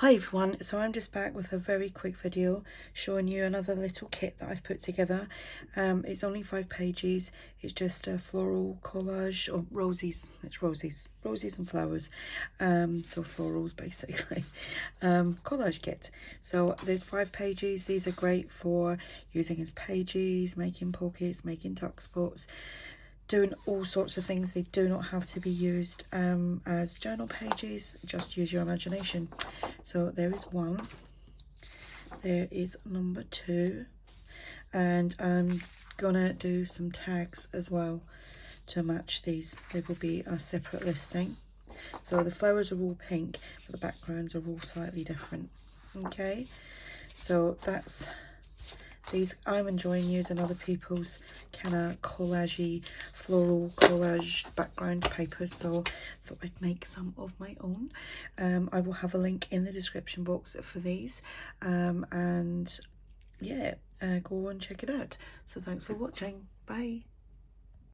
Hi everyone, so I'm just back with a very quick video showing you another little kit that I've put together. It's only 5 pages. It's just a floral collage, or roses. It's roses and flowers, so florals basically. Collage kit. So there's 5 pages. These are great for using as pages, making pockets, making tuck spots, doing all sorts of things. They do not have to be used as journal pages. Just use your imagination. So there is one, there is number 2, and I'm gonna do some tags as well to match these. They will be a separate listing. So the flowers are all pink, but the backgrounds are all slightly different. Okay, so that's these. I'm enjoying using other people's kind of collagey, floral collage background papers, so I thought I'd make some of my own. I will have a link in the description box for these, and yeah, go and check it out. So thanks for watching. Bye.